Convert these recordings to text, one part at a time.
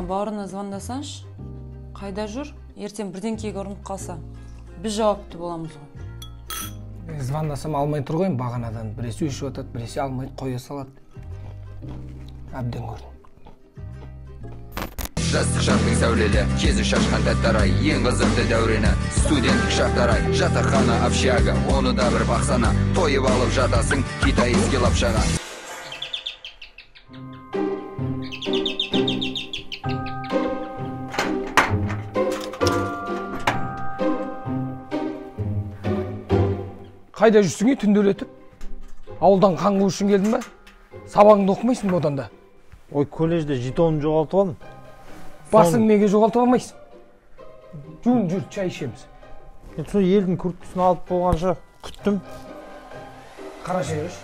бауырына звондасаңшы. Қайда жүр? Ертең бірдеңкеге ұрынып қалса, біз жауапты боламыз ғой. Звондасам алмай тұр ғой, бағанадан біресе өшіп жатады, біресе алмайды, қоя салады. Әбден көрдім. Жастық шақтың сәулелі, кезі шашқан тәттарай, ең қызықты дәурені, студенттік шақтарай, жатақхана общага, оны да бір бақсана, тойып алып жатасың, китайский лапшаға. Қайда жүрсің түнделетіп? Ауылдан қаңғу үшін келдің ба? Сабағыңды оқымайсың одан да. Ой, колледжде жетонымды жоғалтып алдым. Басың неге жоғалтып алмайсың? Жүр, чай ішеміз. Сол елдің күрткісін алып болғанша күттім. Қара шай іш.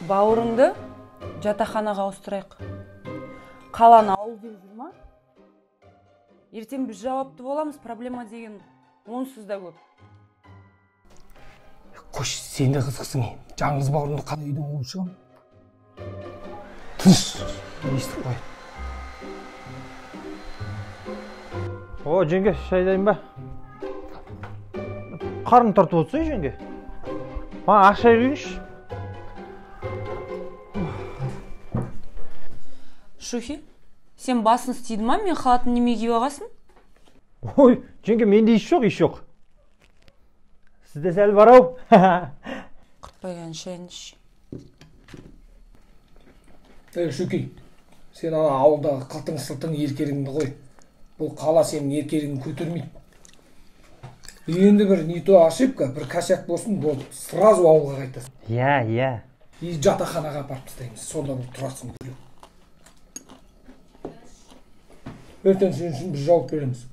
Бауырыңды жатақханаға ауыстырайық. Қаланы ауыл деп жүр ма? Ертең біз жауапты боламыз, проблема деген онсыз да көп. Қош, сен де қызықсың. Жаңғыз бауырымды қалай үйден қуып шығамын? Тыныш, естіп қой. О, жеңге, шай дайын ба? Қарың тартып отырсың, жеңге. Маған ақша үйренші. Шухи, сен басын істейді ма? Мен халатын неме киіп ағасың? Ой, жеңге, менде еш жоқ. Сізде сәл бар ау. Құртпайған шайын ішші. Шухи, сен ауылдағы қылтың-сылтың еркеріңді қой. Бұл қала сенің еркеріңді көтермейді. Енді бір не то ошибка, бір косяк болсын, болды, сразу ауылға қайтасың. Иә. И жатақханаға апарып тастаймыз, сонда бұл тұрасың бөлек. Ертең сен үшін біз жауап береміз.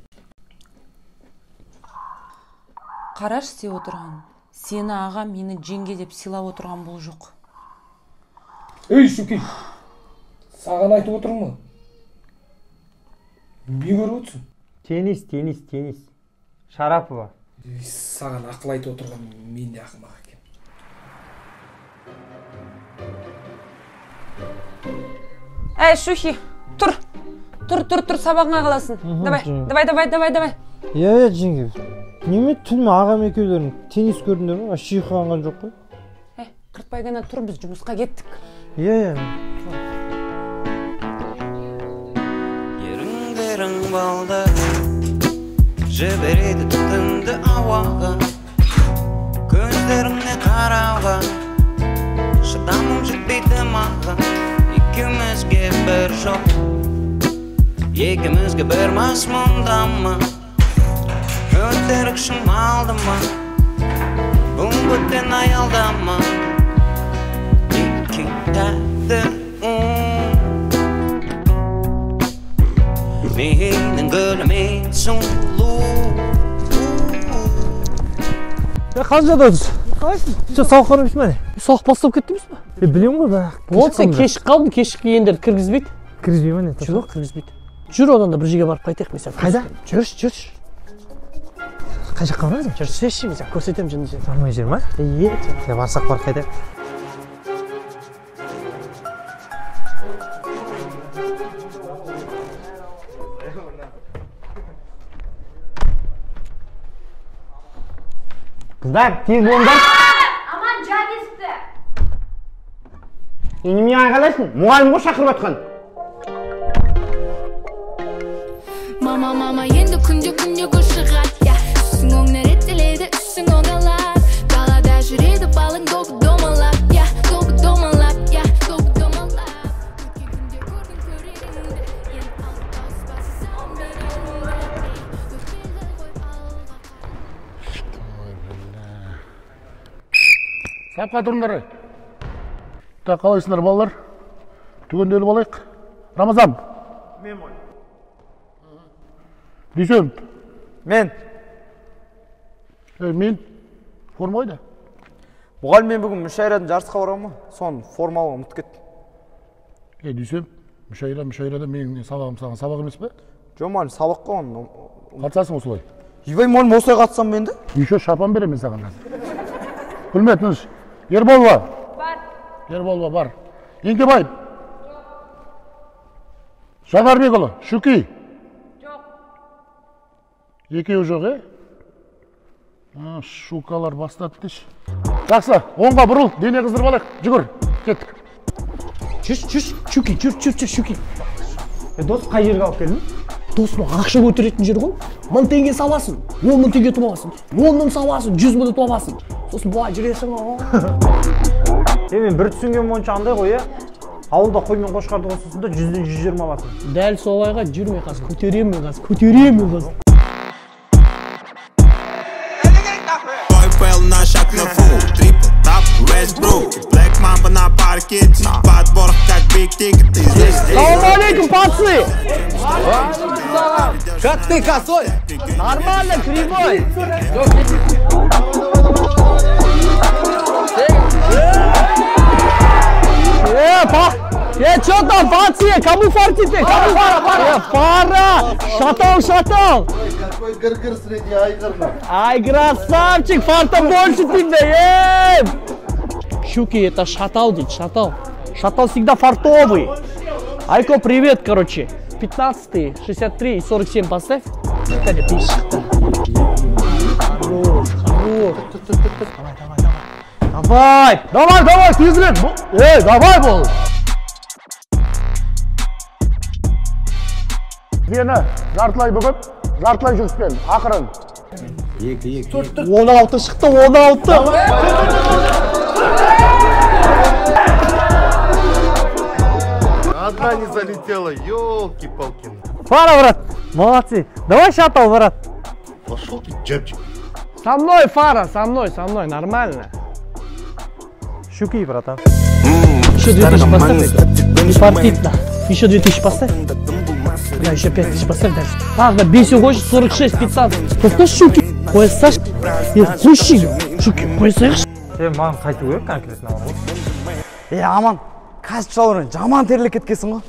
Қараш істеп отырған. Сені аға мені жеңге деп сыйлап отырған бұл жоқ. Ей, Шухи, саған айтып отырмын ма? Не көріп отырсың? Теннис. Шарапова. Саған ақыл айтып отырған мен де ақымақ екен. Әй, Шухи, тұр, сабағыңа қаласың. Давай. Иә, жеңге. Неме түніме ағам екеулерің теннис көрдіңдер ме? Ши қанған жоқ қой. Қыртпай ғана тұр, біз жұмысқа кеттік. Иә. Еріңдерің балды, жібереді түтінді ауаға, көздеріңе қарауға, шыдамым жетпейді маған, екеумізге бір жоқ, екеумізге бір мас мұндама, өтірік шын алдыма, бұл бөтен аялдама, екі тәтті менің гүліме сұлу. Қаншада отырсың? Қалайсың? Сауық қарамайсың ба не? Сауық бастап кеттіңіз ба? Білем ғой бірақ. Болды, сен кешік қалдың, кешікке ендер кіргізбейді. Кіргізбей ма не? Жоқ, кіргізбейді. Жүр, одан да бір жерге барып қайтайық мен сен. Қайда? Жүрші. Қай жаққа барасың? Жүрсеші мен сен көрсетемін жынды сен. Бармай жер ма? Иә. Барсақ бар қайда? Қыздар, тез болыңдар. Аман жан есті. Неме айғалайсың? Мұғалім ғой шақырып атқан. Мама, енді күнде көз шығады. Үстің оңнар еттеледі, үстің оңалап. Қалада жүреді балың домалап. Сапқа тұрыңдар. Қалайсыңдар балалар? Түгенделіп алайық. Рамазан. Мен мой. Дүйсен. Мен. Мен. Форма ойда. Мұғалім мен бүгін мүшайрадан жарысқа барамын. Соны формалы ұмытып кеттім. Дүйсен. Мүшайрада менің сабағым саған сабақ емес пе? Жоқ, мұғалім сабаққа оны. Қатысасың осылай. Ебай, мұғалім осылай қатысам мен де? Еще шапан беремін саған қазір. Күлме, тыныш. Ерболова. Бар. Ерболова бар. Еңкебаев. Жанарбекұлы, Шүки. Жоқ. Екеуі жоқ, Шукалар бастады деші. Жақсы, оңға бұрыл, дене қыздырып алайық. Жүгір, кеттік. Жүр, Шүки, жүр, Шүки. Дос, қай жерге алып келдің? Досым ақша көтеретін жер ғой. 1000 теңге саласың, 10.000 теңге тұмаласың, 10.000 саласың, 100.000 тұмаласың. Сосын бұлай жүресің. Мен бір түсінген бойынша андай ғой, ауылда қой мен қошқарды қосасың да 100-ден 120 аласың. Дәл солайға жүрме қазір, көтеремін қазір. На шаг на фул, трипл тап, Westbrook, Black Mamba на паркете, подбор как Big Ticket. Салам алейкум, пацаны! Как ты, косой? Нормально, кривой. Что там, пацаны? Кому фартите? Фара! Шатал! Какой гыр-гыр среди айгырных. Ай, красавчик, фарта больше тебе, Щуки, это шатал, дед, шатал. Шатал всегда фартовый. Айко, привет, короче. 15, 63 и 47 поставь. Хорош. Давай, тезірек. Давай бол. Дені жартылай бүгіп, жартылай жүріспен, ақырын. 16 шықты, 16. Одна не залетела, ёлки-палки. Фара, брат, молодцы. Давай шатал, брат. Пошел ты, джебчик. Со мной, Фара, со мной, нормально. Шуки, братан. Еще 2000 поставь. Не фартит, да. Еще 2000 поставь. Да, еще 5000 поставь дальше. Ладно, бейся, хочешь, 46, 15. Тоқта, Шуки. Қоя саш. Қойшы, Шуки, қоя саш. Маған қайту керек конкретно. Аман, кәсіп шалырын жаман терлік кеткесің ғой.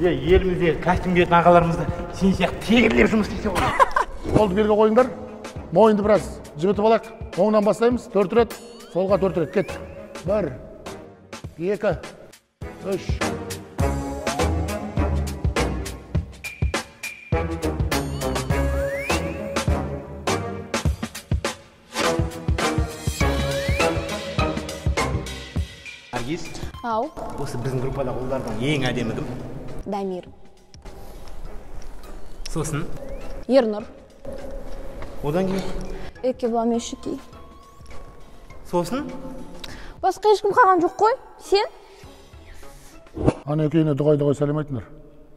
Елімізде кәсіп киетін ағаларымызда сен сияқты тегірлеп жұмыс істейсің ғой. Қолды белге қойыңдар. Мойынды біраз жібітіп алайық. Оңнан бастаймыз. 4 рет, солға 4 рет. Кеттік. 1, 2, 3. Наргиз, ау, осы біздің группада ұлдардан ең әдемі кім? Дамир. Сосын? Ернұр. Одан кейін? Екеуі мен Шүки. Сосын? Басқа ешкім қалған жоқ қой, сен? Ана екеуіне дұғай сәлем айтыңдар.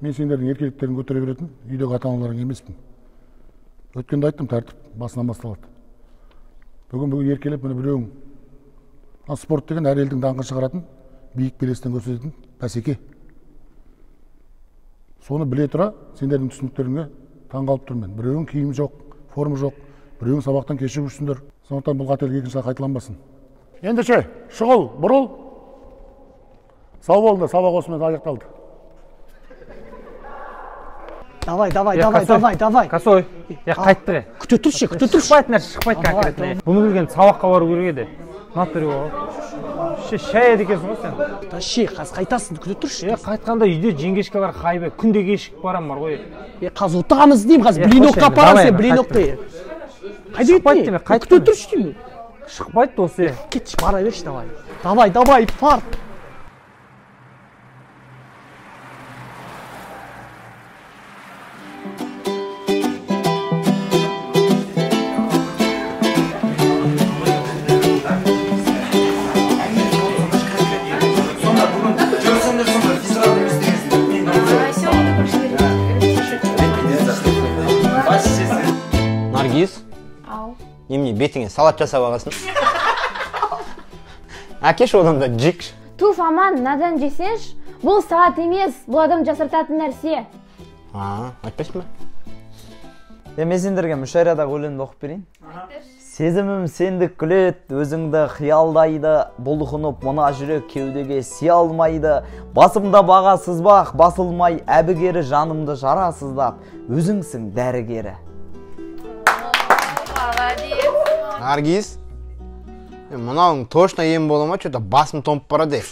Мен сендердің еркеліктерін көтере беретін үйдегі ата-аналарың емеспін. Өткенде айттым, тәртіп басынан басталады. Бүгін еркелеп, міне біреуің спорт деген әр елдің даңқын шығаратын, биік белестен көрсететін бәсеке. Соны біле тұра, сендердің түсініктеріңе таңғалып тұрмын. Біреуің киім жоқ, форма жоқ, біреуің сабақтан кешігіп жүрсіңдер. Сондықтан бұл қателік екінші қайталанбасын. Ендеше, шұғыл, бұрыл. Сау болыңдар, сабақ осымен аяқталды. Давай. Косой, қайтты. Күте тұршы. Шықпайды конкретно. Бұны білген сабаққа бару керек еді. Натыры ғой. Шай едекесің ғой сен. Қазір қайтасың, күте тұршы. Қайтқанда үйде жеңгешкалар қайбы, күнде кешік барам бар ғой. Қазір отырамыз деймін, қазір блинокқа апарасың, блинокты. Шықпайды деме, күте тұршы деймін. Шықпайды досы. Кетші, бара берші, давай, фарт. Наргиз, немене бетіңе салат жасап ағасын? Әкеш одан да жик. Туф, аман, надан жесенш, бұл салат емес, бұл адам жасыртатын нәрсе. Айтпайсың ба? Мен сендерге мүшайрадағы өлеңді оқып берейін. Сезімім сенді күлет, өзіңді қиялдайды, бұлқынып мына жүрек кеудеге сия алмайды. Басымда баға сызбақ, басылмай әбігері жанымды жара сыздап, өзіңсің дәрігері. Наргиз, мынауың точно ем бола ма, что-то басым томып барады.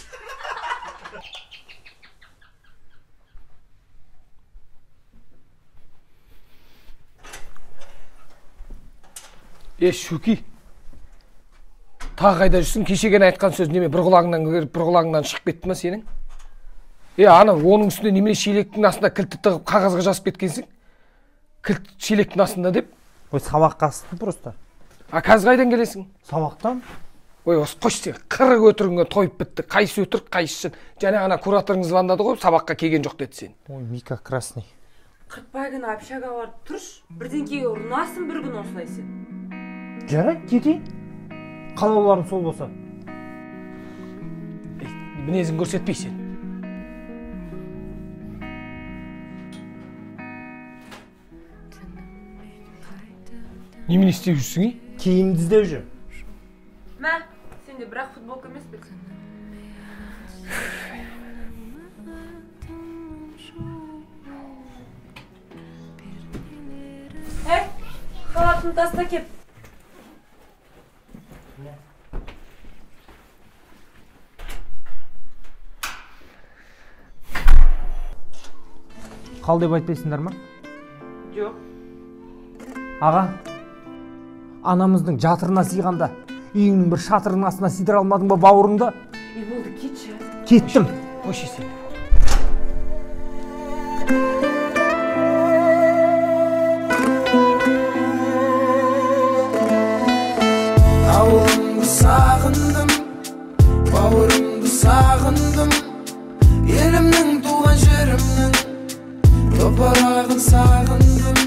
Шуки. Тағы қайда жүрсің? Кешеген айтқан сөз неме бір құлағыңнан кіріп, бір құлағыңнан шығып кетті ме сенің? Ана оның үстінде неме шелектің астында кілтті тығып қағазға жазып кеткенсің? Кілт шелектің астында деп? Ой, сабаққа астым просто. Қазір қайдан келесің? Сабақтан? Ой, осы қош сен, қырық өтіріңе тойып бітті. Қайсы өтірік, қайсы шын. Және ана кураторыңыз звондады ғой, сабаққа келген жоқ деді сен. Ой, Мика красный. Қыртпай күні общага барып тұрш, бірдеңкеге ұрынасың бір күн осылай сен. Жарайды, кетейін. Қалауларың сол болса. Мінезін көрсетпей сен. Немен істеп жүрсің, Киімді іздеп жүр. Мә, сенде бірақ футболка емес пе? Халатын таста кеп. Қал деп айтпайсыңдар ма? Жоқ. Аға, анамыздың жатырына сыйғанда, үйіңнің бір шатырының астына сыйдыра алмадың ба бауырыңды? Болды, кетші. Кеттім. Қойшы сен. Ауылымды сағындым, бауырымды сағындым, елімнің туған жерімнің топырағын сағындым,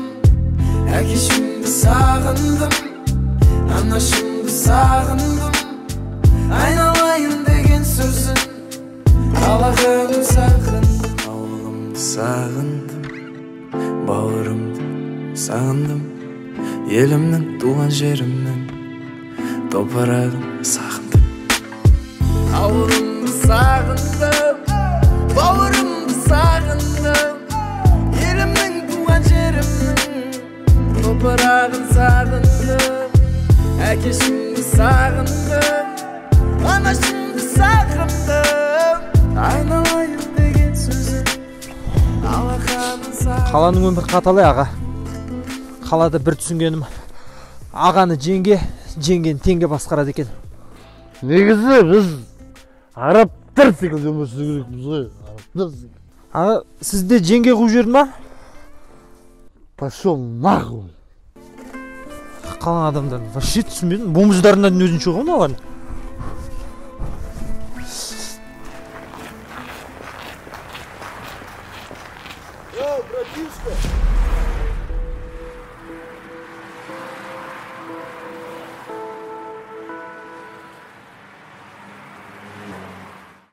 әкешімді сағындым, анашымды сағындым, айналайын деген сөзін қалағаным сағындым. Ауылымды сағындым, бауырымды сағындым, елімнің туған жерімнің топырағын сағындым. Ауылымды сағындым, бауырымды сағындым, елімнің туған жерімнің топырағын сағындым, әкешімді сағындым, анашымды сағындым, айналайын деген сөзін алақанын сағындым. Қаланың өмір қаталай, аға. Қалада бір түсінгенім, ағаны жеңген теңге басқарады екен. Негізі біз арабтар секілді өмір сүру керекпіз ғой, арабтар секілді. Аға, сізде жеңге қуып жүрді ма? Пошел нахуй. Қалан адамдарын вообще түсінбедім. Бомждарынан өзінше ғой маған. Братишка!